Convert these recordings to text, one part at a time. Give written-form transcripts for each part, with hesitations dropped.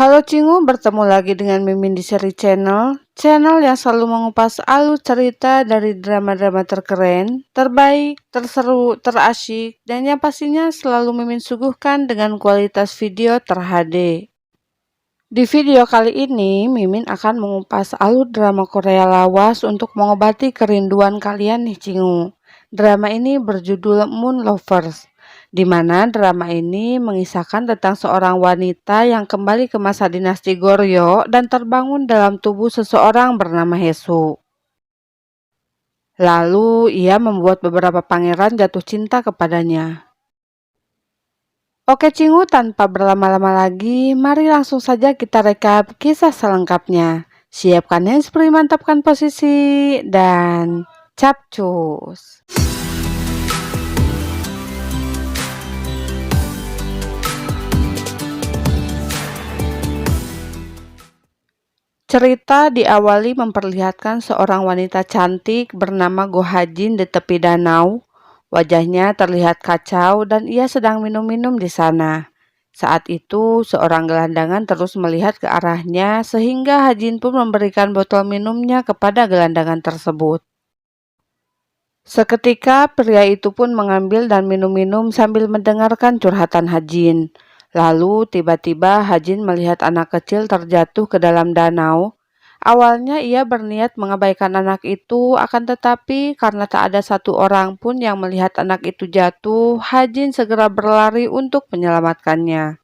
Halo Cingu, bertemu lagi dengan Mimin di Seri Channel yang selalu mengupas alur cerita dari drama-drama terkeren, terbaik, terseru, terasyik, dan yang pastinya selalu Mimin suguhkan dengan kualitas video ter-HD. Di video kali ini, Mimin akan mengupas alur drama Korea lawas untuk mengobati kerinduan kalian nih Cingu. Drama ini berjudul Moon Lovers, di mana drama ini mengisahkan tentang seorang wanita yang kembali ke masa dinasti Goryeo dan terbangun dalam tubuh seseorang bernama Hesu. Lalu ia membuat beberapa pangeran jatuh cinta kepadanya. Oke Cingu, tanpa berlama-lama lagi, mari langsung saja kita rekap kisah selengkapnya. Siapkan handsfree, mantapkan posisi, dan capcus. Cerita diawali memperlihatkan seorang wanita cantik bernama Go Hajin di tepi danau. Wajahnya terlihat kacau dan ia sedang minum-minum di sana. Saat itu, seorang gelandangan terus melihat ke arahnya sehingga Hajin pun memberikan botol minumnya kepada gelandangan tersebut. Seketika pria itu pun mengambil dan minum-minum sambil mendengarkan curhatan Hajin. Lalu tiba-tiba Hajin melihat anak kecil terjatuh ke dalam danau. Awalnya ia berniat mengabaikan anak itu, akan tetapi karena tak ada satu orang pun yang melihat anak itu jatuh, Hajin segera berlari untuk menyelamatkannya.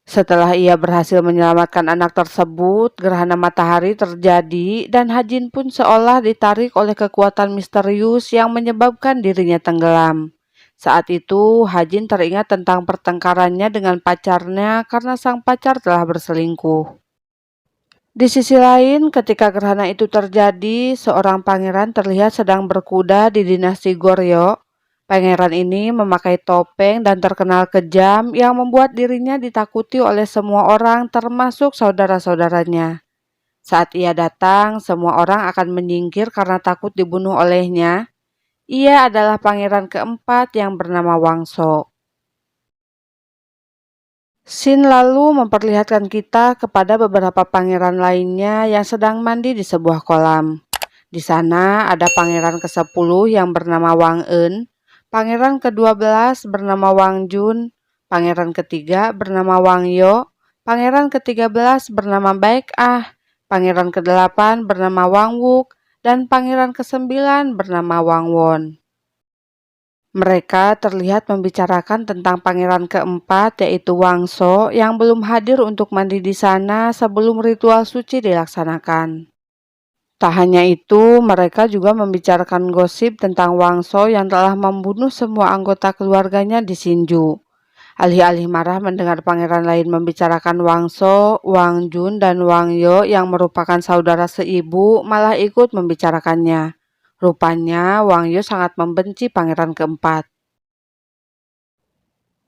Setelah ia berhasil menyelamatkan anak tersebut, gerhana matahari terjadi dan Hajin pun seolah ditarik oleh kekuatan misterius yang menyebabkan dirinya tenggelam. Saat itu, Hajin teringat tentang pertengkarannya dengan pacarnya karena sang pacar telah berselingkuh. Di sisi lain, ketika gerhana itu terjadi, seorang pangeran terlihat sedang berkuda di dinasti Goryeo. Pangeran ini memakai topeng dan terkenal kejam yang membuat dirinya ditakuti oleh semua orang termasuk saudara-saudaranya. Saat ia datang, semua orang akan menyingkir karena takut dibunuh olehnya. Ia adalah pangeran keempat yang bernama Wangso. Scene lalu memperlihatkan kita kepada beberapa pangeran lainnya yang sedang mandi di sebuah kolam. Di sana ada pangeran ke-10 yang bernama Wang Eun, pangeran ke-12 bernama Wang Jun, pangeran ketiga bernama Wang Yo, pangeran ke-13 bernama Baek Ah, pangeran ke-8 bernama Wang Wook, dan pangeran ke-9 bernama Wang Won. Mereka terlihat membicarakan tentang pangeran keempat yaitu Wangso yang belum hadir untuk mandi di sana sebelum ritual suci dilaksanakan. Tak hanya itu, mereka juga membicarakan gosip tentang Wangso yang telah membunuh semua anggota keluarganya di Sinju. Alih-alih marah mendengar pangeran lain membicarakan Wangso, Wang Jun, dan Wang Yo yang merupakan saudara seibu malah ikut membicarakannya. Rupanya Wang Yo sangat membenci pangeran keempat.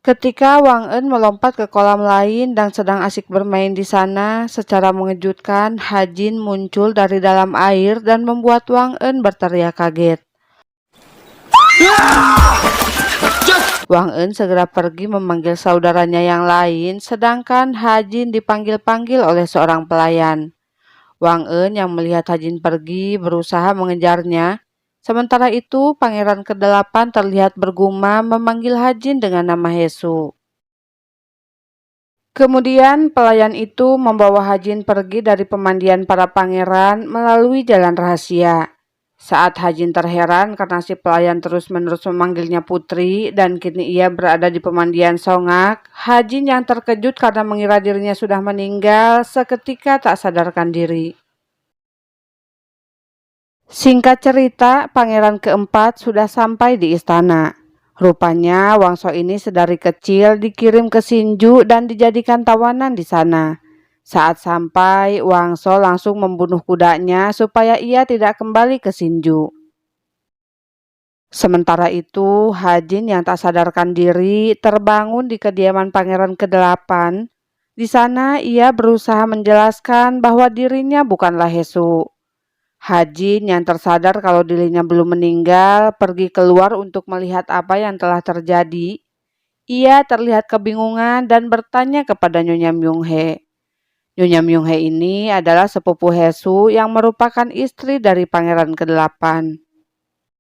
Ketika Wang Eun melompat ke kolam lain dan sedang asik bermain di sana, secara mengejutkan Hajin muncul dari dalam air dan membuat Wang Eun berteriak kaget. Wang Eun segera pergi memanggil saudaranya yang lain, sedangkan Hajin dipanggil-panggil oleh seorang pelayan. Wang Eun yang melihat Hajin pergi berusaha mengejarnya. Sementara itu, pangeran ke-8 terlihat bergumam memanggil Hajin dengan nama Hesu. Kemudian pelayan itu membawa Hajin pergi dari pemandian para pangeran melalui jalan rahasia. Saat Hajin terheran karena si pelayan terus-menerus memanggilnya putri dan kini ia berada di pemandian Songak, Hajin yang terkejut karena mengira dirinya sudah meninggal seketika tak sadarkan diri. Singkat cerita, pangeran keempat sudah sampai di istana. Rupanya Wangso ini sedari kecil dikirim ke Sinju dan dijadikan tawanan di sana. Saat sampai, Wangso langsung membunuh kudanya supaya ia tidak kembali ke Sinju. Sementara itu, Hajin yang tak sadarkan diri terbangun di kediaman pangeran ke-8. Di sana ia berusaha menjelaskan bahwa dirinya bukanlah Hesu. Hajin yang tersadar kalau dirinya belum meninggal pergi keluar untuk melihat apa yang telah terjadi. Ia terlihat kebingungan dan bertanya kepada Nyonya Myung-hee. Nyonya Myung-hee ini adalah sepupu Hesu yang merupakan istri dari pangeran ke-8.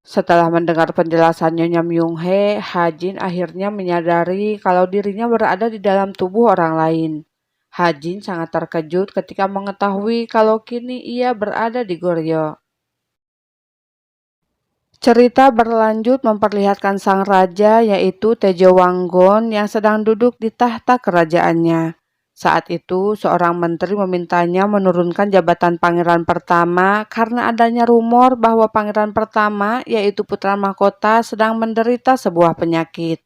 Setelah mendengar penjelasan Nyonya Myung-hee, Ha-jin akhirnya menyadari kalau dirinya berada di dalam tubuh orang lain. Ha-jin sangat terkejut ketika mengetahui kalau kini ia berada di Goryeo. Cerita berlanjut memperlihatkan sang raja yaitu Taejo Wanggon yang sedang duduk di tahta kerajaannya. Saat itu, seorang menteri memintanya menurunkan jabatan pangeran pertama karena adanya rumor bahwa pangeran pertama, yaitu putra mahkota, sedang menderita sebuah penyakit.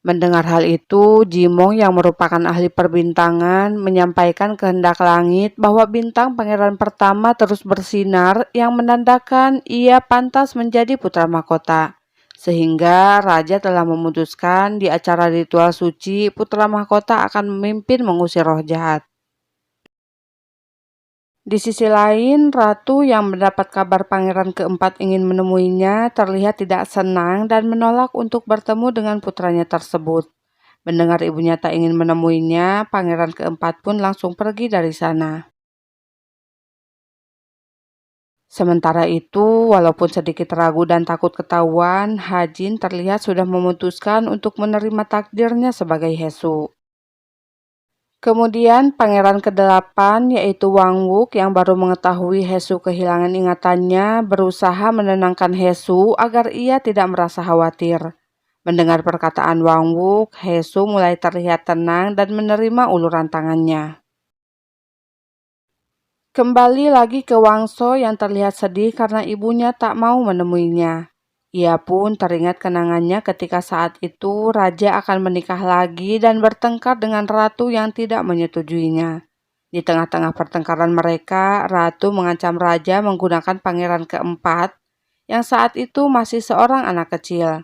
Mendengar hal itu, Jimong yang merupakan ahli perbintangan menyampaikan kehendak langit bahwa bintang pangeran pertama terus bersinar yang menandakan ia pantas menjadi putra mahkota. Sehingga raja telah memutuskan di acara ritual suci putra mahkota akan memimpin mengusir roh jahat. Di sisi lain, ratu yang mendapat kabar pangeran keempat ingin menemuinya terlihat tidak senang dan menolak untuk bertemu dengan putranya tersebut. Mendengar ibunya tak ingin menemuinya, pangeran keempat pun langsung pergi dari sana. Sementara itu, walaupun sedikit ragu dan takut ketahuan, Ha-jin terlihat sudah memutuskan untuk menerima takdirnya sebagai Hesu. Kemudian pangeran ke-8 yaitu Wang Wook yang baru mengetahui Hesu kehilangan ingatannya berusaha menenangkan Hesu agar ia tidak merasa khawatir. Mendengar perkataan Wang Wook, Hesu mulai terlihat tenang dan menerima uluran tangannya. Kembali lagi ke Wang Sho yang terlihat sedih karena ibunya tak mau menemuinya. Ia pun teringat kenangannya ketika saat itu raja akan menikah lagi dan bertengkar dengan ratu yang tidak menyetujuinya. Di tengah-tengah pertengkaran mereka, ratu mengancam raja menggunakan pangeran keempat yang saat itu masih seorang anak kecil.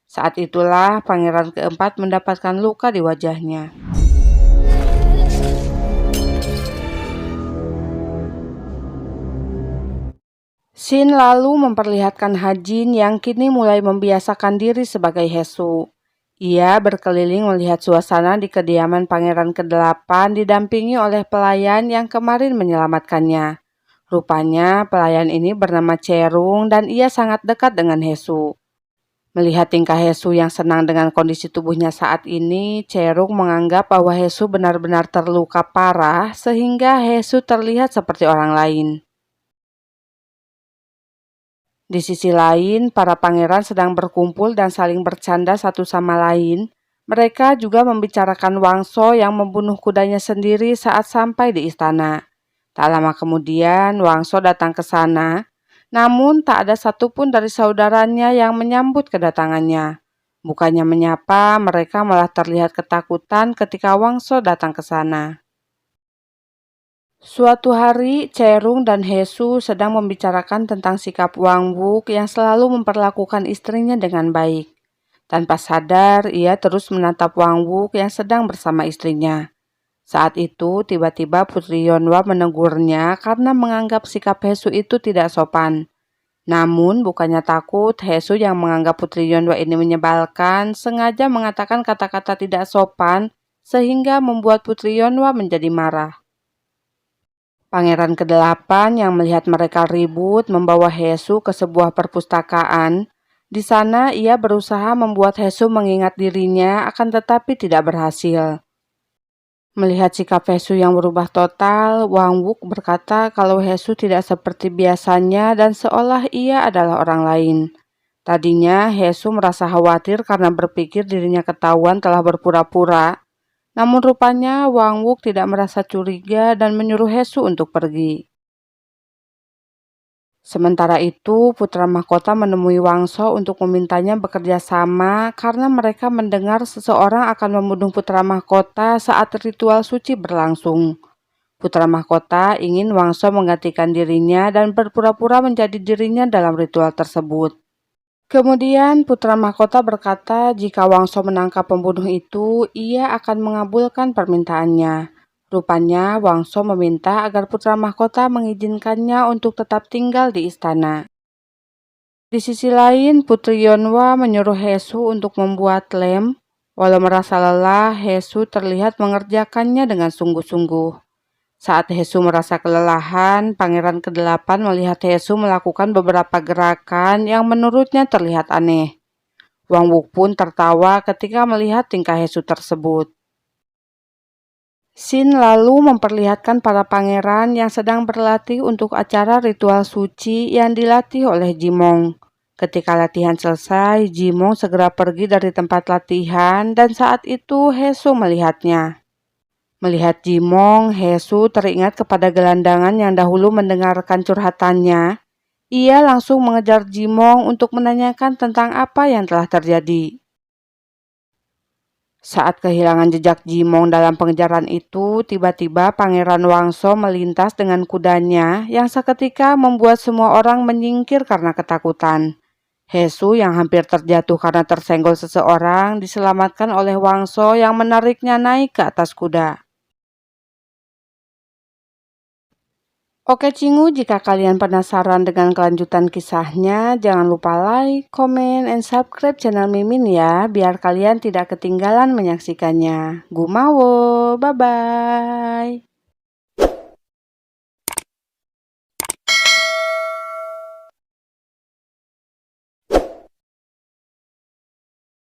Saat itulah pangeran keempat mendapatkan luka di wajahnya. Shin lalu memperlihatkan Ha-jin yang kini mulai membiasakan diri sebagai Hesu. Ia berkeliling melihat suasana di kediaman pangeran ke-8 didampingi oleh pelayan yang kemarin menyelamatkannya. Rupanya pelayan ini bernama Cherung dan ia sangat dekat dengan Hesu. Melihat tingkah Hesu yang senang dengan kondisi tubuhnya saat ini, Cherung menganggap bahwa Hesu benar-benar terluka parah sehingga Hesu terlihat seperti orang lain. Di sisi lain, para pangeran sedang berkumpul dan saling bercanda satu sama lain. Mereka juga membicarakan Wang Sho yang membunuh kudanya sendiri saat sampai di istana. Tak lama kemudian, Wang Sho datang ke sana. Namun, tak ada satupun dari saudaranya yang menyambut kedatangannya. Bukannya menyapa, mereka malah terlihat ketakutan ketika Wang Sho datang ke sana. Suatu hari, Cherung dan Hesu sedang membicarakan tentang sikap Wang Wook yang selalu memperlakukan istrinya dengan baik. Tanpa sadar, ia terus menatap Wang Wook yang sedang bersama istrinya. Saat itu, tiba-tiba Putri Yeonhwa menegurnya karena menganggap sikap Hesu itu tidak sopan. Namun, bukannya takut, Hesu yang menganggap Putri Yeonhwa ini menyebalkan, sengaja mengatakan kata-kata tidak sopan sehingga membuat Putri Yeonhwa menjadi marah. Pangeran ke-8 yang melihat mereka ribut membawa Hesu ke sebuah perpustakaan. Di sana ia berusaha membuat Hesu mengingat dirinya akan tetapi tidak berhasil. Melihat sikap Hesu yang berubah total, Wang Wook berkata kalau Hesu tidak seperti biasanya dan seolah ia adalah orang lain. Tadinya Hesu merasa khawatir karena berpikir dirinya ketahuan telah berpura-pura. Namun rupanya Wang Wook tidak merasa curiga dan menyuruh Hesu untuk pergi. Sementara itu, putra mahkota menemui Wang Sho untuk memintanya bekerja sama karena mereka mendengar seseorang akan membunuh putra mahkota saat ritual suci berlangsung. Putra mahkota ingin Wang Sho menggantikan dirinya dan berpura-pura menjadi dirinya dalam ritual tersebut. Kemudian putra mahkota berkata jika Wang Sho menangkap pembunuh itu, ia akan mengabulkan permintaannya. Rupanya Wang Sho meminta agar putra mahkota mengizinkannya untuk tetap tinggal di istana. Di sisi lain, Putri Yeonhwa menyuruh Hesu untuk membuat lem. Walau merasa lelah, Hesu terlihat mengerjakannya dengan sungguh-sungguh. Saat Hesu merasa kelelahan, Pangeran ke-8 melihat Hesu melakukan beberapa gerakan yang menurutnya terlihat aneh. Wang Wuk pun tertawa ketika melihat tingkah Hesu tersebut. Xin lalu memperlihatkan para pangeran yang sedang berlatih untuk acara ritual suci yang dilatih oleh Jimong. Ketika latihan selesai, Jimong segera pergi dari tempat latihan dan saat itu Hesu melihatnya. Melihat Jimong, Hesu teringat kepada gelandangan yang dahulu mendengarkan curhatannya. Ia langsung mengejar Jimong untuk menanyakan tentang apa yang telah terjadi. Saat kehilangan jejak Jimong dalam pengejaran itu, tiba-tiba Pangeran Wangso melintas dengan kudanya yang seketika membuat semua orang menyingkir karena ketakutan. Hesu yang hampir terjatuh karena tersenggol seseorang diselamatkan oleh Wangso yang menariknya naik ke atas kuda. Oke Cingu, jika kalian penasaran dengan kelanjutan kisahnya, jangan lupa like, comment, and subscribe channel Mimin ya, biar kalian tidak ketinggalan menyaksikannya. Gumawo, bye-bye.